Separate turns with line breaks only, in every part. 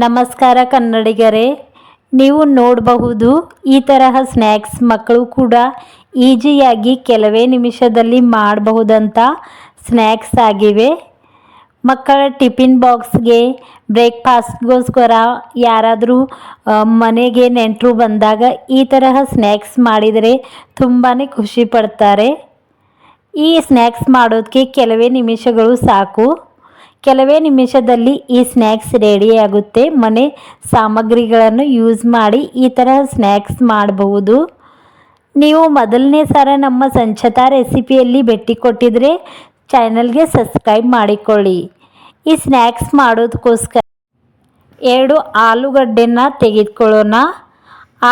ನಮಸ್ಕಾರ ಕನ್ನಡಿಗರೇ, ನೀವು ನೋಡಬಹುದು ಈ ತರಹ ಸ್ನ್ಯಾಕ್ಸ್ ಮಕ್ಕಳು ಕೂಡ ಈಜಿಯಾಗಿ ಕೆಲವೇ ನಿಮಿಷದಲ್ಲಿ ಮಾಡಬಹುದಂತ ಸ್ನ್ಯಾಕ್ಸ್ ಆಗಿವೆ. ಮಕ್ಕಳ ಟಿಫಿನ್ ಬಾಕ್ಸ್ಗೆ, ಬ್ರೇಕ್ಫಾಸ್ಟ್ಗೋಸ್ಕರ ಯಾರಾದರೂ ಮನೆಗೆ ನೆಂಟರು ಬಂದಾಗ ಈ ತರಹ ಸ್ನ್ಯಾಕ್ಸ್ ಮಾಡಿದರೆ ತುಂಬಾ ಖುಷಿ ಪಡ್ತಾರೆ. ಈ ಸ್ನ್ಯಾಕ್ಸ್ ಮಾಡೋದಕ್ಕೆ ಕೆಲವೇ ನಿಮಿಷಗಳು ಸಾಕು. ಕೆಲವೇ ನಿಮಿಷದಲ್ಲಿ ಈ ಸ್ನ್ಯಾಕ್ಸ್ ರೆಡಿಯಾಗುತ್ತೆ. ಮನೆ ಸಾಮಗ್ರಿಗಳನ್ನು ಯೂಸ್ ಮಾಡಿ ಈ ತರಹ ಸ್ನ್ಯಾಕ್ಸ್ ಮಾಡಬಹುದು. ನೀವು ಮೊದಲನೇ ಸಲ ನಮ್ಮ ಸಂಚತಾ ರೆಸಿಪಿಯಲ್ಲಿ ಭೇಟಿ ಕೊಟ್ಟಿದ್ರೆ ಚಾನಲ್ಗೆ ಸಬ್ಸ್ಕ್ರೈಬ್ ಮಾಡಿಕೊಳ್ಳಿ. ಈ ಸ್ನ್ಯಾಕ್ಸ್ ಮಾಡೋದಕ್ಕೋಸ್ಕರ 2 ಆಲೂಗಡ್ಡೆನ ತೆಗೆದುಕೊಳ್ಳೋಣ.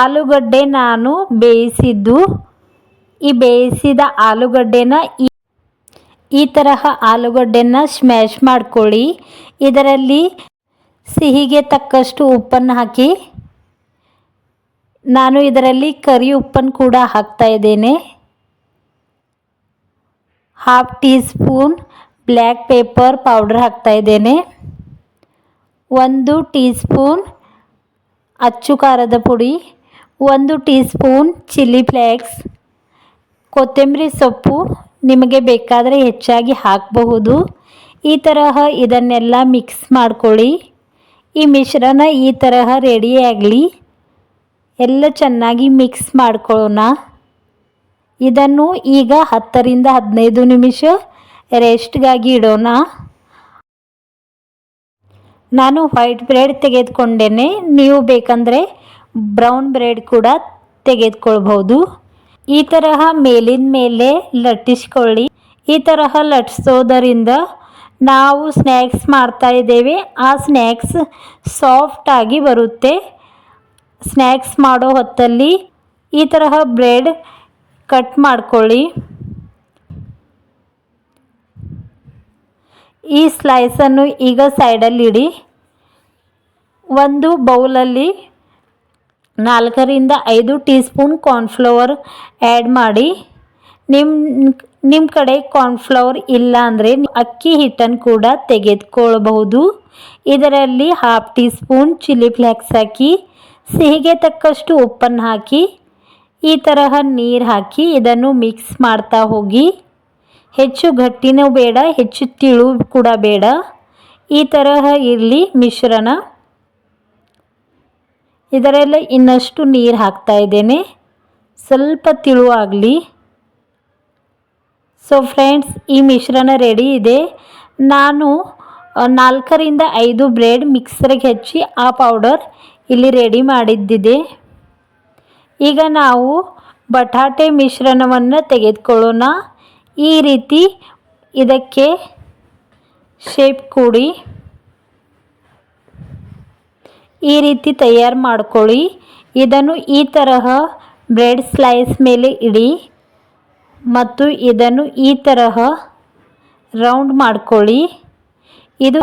ಆಲೂಗಡ್ಡೆ ನಾನು ಬೇಯಿಸಿದ್ದು. ಈ ಬೇಯಿಸಿದ ಆಲೂಗಡ್ಡೆನ ಈ ತರಹ ಆಲೂಗಡ್ಡೆನ ಸ್ಮ್ಯಾಶ್ ಮಾಡ್ಕೊಳ್ಳಿ. ಇದರಲ್ಲಿ ಸಿಹಿಗೆ ತಕ್ಕಷ್ಟು ಉಪ್ಪನ್ನು ಹಾಕಿ. ನಾನು ಇದರಲ್ಲಿ ಕರಿ ಉಪ್ಪನ್ನು ಕೂಡ ಹಾಕ್ತಾ ಇದ್ದೇನೆ. 1/2 tea spoon black pepper powder ಹಾಕ್ತಾ ಇದ್ದೇನೆ. 1 ಟೀ ಸ್ಪೂನ್ ಅಚ್ಚು ಖಾರದ ಪುಡಿ, 1 ಟೀ ಸ್ಪೂನ್ ಚಿಲ್ಲಿ ಫ್ಲೇಕ್ಸ್, ಕೊತ್ತಂಬರಿ ಸೊಪ್ಪು ನಿಮಗೆ ಬೇಕಾದರೆ ಹೆಚ್ಚಾಗಿ ಹಾಕಬಹುದು. ಈ ತರಹ ಇದನ್ನೆಲ್ಲ ಮಿಕ್ಸ್ ಮಾಡ್ಕೊಳ್ಳಿ. ಈ ಮಿಶ್ರಣ ಈ ತರಹ ರೆಡಿಯಾಗಲಿ. ಎಲ್ಲ ಚೆನ್ನಾಗಿ ಮಿಕ್ಸ್ ಮಾಡ್ಕೊಳ್ಳೋಣ. ಇದನ್ನು ಈಗ 10 ರಿಂದ 15 ನಿಮಿಷ ರೆಸ್ಟ್ಗಾಗಿ ಇಡೋಣ. ನಾನು ವೈಟ್ ಬ್ರೆಡ್ ತೆಗೆದುಕೊಂಡೇನೆ. ನೀವು ಬೇಕಂದರೆ ಬ್ರೌನ್ ಬ್ರೆಡ್ ಕೂಡ ತೆಗೆದುಕೊಳ್ಬಹುದು. ಈ ತರಹ ಮೇಲಿನ ಮೇಲೆ ಲಟ್ಟಿಸ್ಕೊಳ್ಳಿ. ಈ ತರಹ ಲಟ್ಟಿಸೋದರಿಂದ ನಾವು ಸ್ನ್ಯಾಕ್ಸ್ ಮಾಡ್ತಾ ಇದ್ದೇವೆ ಆ ಸ್ನ್ಯಾಕ್ಸ್ ಸಾಫ್ಟಾಗಿ ಬರುತ್ತೆ. ಸ್ನ್ಯಾಕ್ಸ್ ಮಾಡೋ ಹೊತ್ತಲ್ಲಿ ಈ ತರಹ ಬ್ರೆಡ್ ಕಟ್ ಮಾಡ್ಕೊಳ್ಳಿ. ಈ ಸ್ಲೈಸನ್ನು ಈಗ ಸೈಡಲ್ಲಿ ಇಡಿ. ಒಂದು ಬೌಲಲ್ಲಿ 4 ರಿಂದ 5 ಟೀ ಸ್ಪೂನ್ ಕಾರ್ನ್ಫ್ಲವರ್ ಆ್ಯಡ್ ಮಾಡಿ. ನಿಮ್ಮ ಕಡೆ ಕಾರ್ನ್ಫ್ಲವರ್ ಇಲ್ಲ ಅಂದರೆ ಅಕ್ಕಿ ಹಿಟ್ಟನ್ನು ಕೂಡ ತೆಗೆದುಕೊಳ್ಳಬಹುದು. ಇದರಲ್ಲಿ 1/2 ಟೀ ಸ್ಪೂನ್ ಚಿಲ್ಲಿ ಫ್ಲೇಕ್ಸ್ ಹಾಕಿ, ಸಿಹಿಗೆ ತಕ್ಕಷ್ಟು ಉಪ್ಪನ್ನು ಹಾಕಿ, ಈ ತರಹ ನೀರು ಹಾಕಿ ಇದನ್ನು ಮಿಕ್ಸ್ ಮಾಡ್ತಾ ಹೋಗಿ. ಹೆಚ್ಚು ಗಟ್ಟಿನೂ ಬೇಡ, ಹೆಚ್ಚು ತಿಳು ಕೂಡ ಬೇಡ. ಈ ತರಹ ಇರಲಿ ಮಿಶ್ರಣ. ಇದರೆಲ್ಲ ಇನ್ನಷ್ಟು ನೀರು ಹಾಕ್ತಾ ಇದ್ದೇನೆ, ಸ್ವಲ್ಪ ತಿಳುವಾಗಲಿ. ಸೊ ಫ್ರೆಂಡ್ಸ್, ಈ ಮಿಶ್ರಣ ರೆಡಿ ಇದೆ. ನಾನು 4 ರಿಂದ 5 ಬ್ರೆಡ್ ಮಿಕ್ಸರ್ಗೆ ಹಚ್ಚಿ ಆ ಪೌಡರ್ ಇಲ್ಲಿ ರೆಡಿ ಮಾಡಿದ್ದಿದೆ. ಈಗ ನಾವು ಬಟಾಟೆ ಮಿಶ್ರಣವನ್ನು ತೆಗೆದುಕೊಳ್ಳೋಣ. ಈ ರೀತಿ ಇದಕ್ಕೆ ಶೇಪ್ ಕೊಡಿ. ಈ ರೀತಿ ತಯಾರು ಮಾಡ್ಕೊಳ್ಳಿ. ಇದನ್ನು ಈ ತರಹ ಬ್ರೆಡ್ ಸ್ಲೈಸ್ ಮೇಲೆ ಇಡಿ ಮತ್ತು ಇದನ್ನು ಈ ತರಹ ರೌಂಡ್ ಮಾಡ್ಕೊಳ್ಳಿ. ಇದು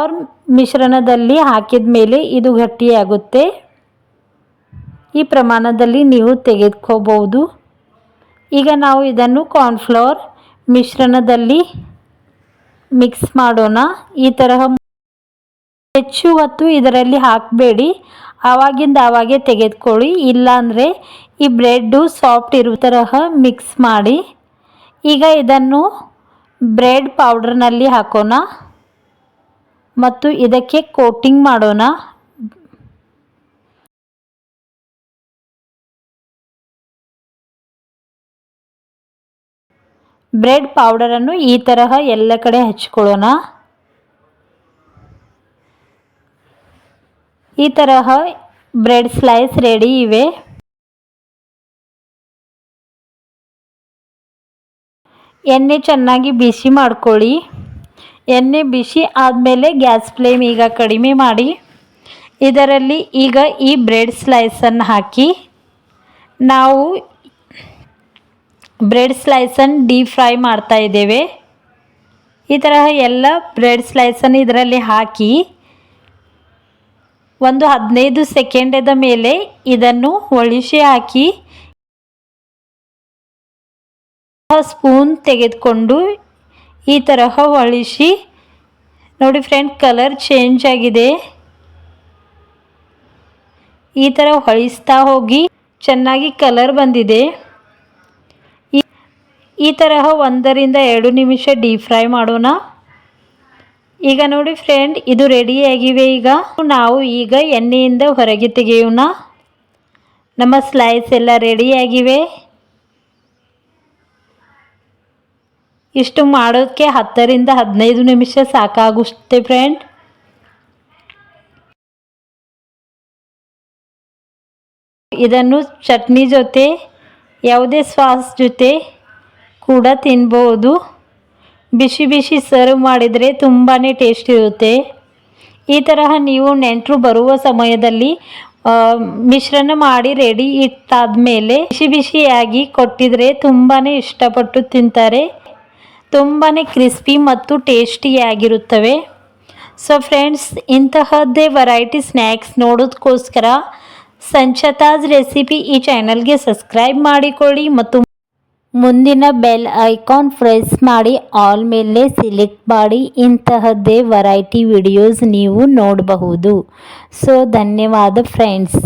ಮಿಶ್ರಣದಲ್ಲಿ ಹಾಕಿದ ಮೇಲೆ ಇದು ಗಟ್ಟಿಯಾಗುತ್ತೆ. ಈ ಪ್ರಮಾಣದಲ್ಲಿ ನೀವು ತೆಗೆದುಕೋಬಹುದು. ಈಗ ನಾವು ಇದನ್ನು ಕಾರ್ನ್ಫ್ಲವರ್ ಮಿಶ್ರಣದಲ್ಲಿ ಮಿಕ್ಸ್ ಮಾಡೋಣ. ಈ ತರಹ ಹೆಚ್ಚು ಹೊತ್ತು ಇದರಲ್ಲಿ ಹಾಕಬೇಡಿ, ಆವಾಗಿಂದ ಆವಾಗೇ ತೆಗೆದುಕೊಳ್ಳಿ. ಇಲ್ಲಾಂದರೆ ಈ ಬ್ರೆಡ್ಡು ಸಾಫ್ಟ್ ಇರೋ ತರಹ ಮಿಕ್ಸ್ ಮಾಡಿ. ಈಗ ಇದನ್ನು ಬ್ರೆಡ್ ಪೌಡರ್ನಲ್ಲಿ ಹಾಕೋಣ ಮತ್ತು ಇದಕ್ಕೆ ಕೋಟಿಂಗ್ ಮಾಡೋಣ. ಬ್ರೆಡ್ ಪೌಡರನ್ನು ಈ ತರಹ ಎಲ್ಲ ಕಡೆ ಹಚ್ಕೊಳ್ಳೋಣ. ಈ ತರಹ ಬ್ರೆಡ್ ಸ್ಲೈಸ್ ರೆಡಿ ಇವೆ. ಎಣ್ಣೆ ಚೆನ್ನಾಗಿ ಬಿಸಿ ಮಾಡ್ಕೊಳ್ಳಿ. ಎಣ್ಣೆ ಬಿಸಿ ಆದಮೇಲೆ ಗ್ಯಾಸ್ ಫ್ಲೇಮ್ ಈಗ ಕಡಿಮೆ ಮಾಡಿ. ಇದರಲ್ಲಿ ಈಗ ಈ ಬ್ರೆಡ್ ಸ್ಲೈಸನ್ನು ಹಾಕಿ. ನಾವು ಬ್ರೆಡ್ ಸ್ಲೈಸನ್ನು ಡೀಪ್ ಫ್ರೈ ಮಾಡ್ತಾ ಇದ್ದೇವೆ. ಈ ತರಹ ಎಲ್ಲ ಬ್ರೆಡ್ ಸ್ಲೈಸನ್ನು ಇದರಲ್ಲಿ ಹಾಕಿ ಒಂದು 15 ಸೆಕೆಂಡದ ಮೇಲೆ ಇದನ್ನು ಒಳಿಸಿ ಹಾಕಿ. ಸ್ಪೂನ್ ತೆಗೆದುಕೊಂಡು ಈ ತರಹ ಒಳಿಸಿ ನೋಡಿ ಫ್ರೆಂಡ್, ಕಲರ್ ಚೇಂಜ್ ಆಗಿದೆ. ಈ ಥರ ಹೊಳಿಸ್ತಾ ಹೋಗಿ ಚೆನ್ನಾಗಿ ಕಲರ್ ಬಂದಿದೆ. ಈ ತರಹ 1 ರಿಂದ 2 ನಿಮಿಷ ಡೀಪ್ ಫ್ರೈ ಮಾಡೋಣ. ಈಗ ನೋಡಿ ಫ್ರೆಂಡ್, ಇದು ರೆಡಿಯಾಗಿವೆ. ನಾವು ಈಗ ಎಣ್ಣೆಯಿಂದ ಹೊರಗೆ ತೆಗೆಯೋಣ. ನಮ್ಮ ಸ್ಲೈಸ್ ಎಲ್ಲ ರೆಡಿಯಾಗಿವೆ. ಇಷ್ಟು ಮಾಡೋದಕ್ಕೆ 10 ರಿಂದ 15 ನಿಮಿಷ ಸಾಕಾಗುತ್ತೆ ಫ್ರೆಂಡ್. ಇದನ್ನು ಚಟ್ನಿ ಜೊತೆ, ಯಾವುದೇ ಸಾಸ್ ಜೊತೆ ಕೂಡ ತಿನ್ಬೋದು. ಬಿಸಿ ಬಿಸಿ ಸರ್ವ್ ಮಾಡಿದರೆ ತುಂಬಾ ಟೇಸ್ಟ್ ಇರುತ್ತೆ. ಈ ತರಹ ನೀವು ನೆಂಟರು ಬರುವ ಸಮಯದಲ್ಲಿ ಮಿಶ್ರಣ ಮಾಡಿ ರೆಡಿ ಇಟ್ಟಾದ್ಮೇಲೆ ಬಿಸಿ ಬಿಸಿಯಾಗಿ ಕೊಟ್ಟಿದ್ರೆ ತುಂಬಾ ಇಷ್ಟಪಟ್ಟು ತಿಂತಾರೆ. ತುಂಬಾ ಕ್ರಿಸ್ಪಿ ಮತ್ತು ಟೇಸ್ಟಿಯಾಗಿರುತ್ತವೆ. ಸೊ ಫ್ರೆಂಡ್ಸ್, ಇಂತಹದ್ದೇ ವೆರೈಟಿ ಸ್ನ್ಯಾಕ್ಸ್ ನೋಡೋದಕ್ಕೋಸ್ಕರ ಸಂಚತಾಸ್ ರೆಸಿಪಿ ಈ ಚಾನಲ್ಗೆ ಸಬ್ಸ್ಕ್ರೈಬ್ ಮಾಡಿಕೊಳ್ಳಿ ಮತ್ತು ಮುಂದಿನ ಬೆಲ್ ಐಕಾನ್ ಪ್ರೆಸ್ ಮಾಡಿ ಆಲ್ ಮೇಲೆ ಸಿಲೆಕ್ಟ್ ಮಾಡಿ. ಇಂತಹದ್ದೇ ವೆರೈಟಿ ವಿಡಿಯೋಸ್ ನೀವು ನೋಡಬಹುದು. ಸೊ ಧನ್ಯವಾದ ಫ್ರೆಂಡ್ಸ್.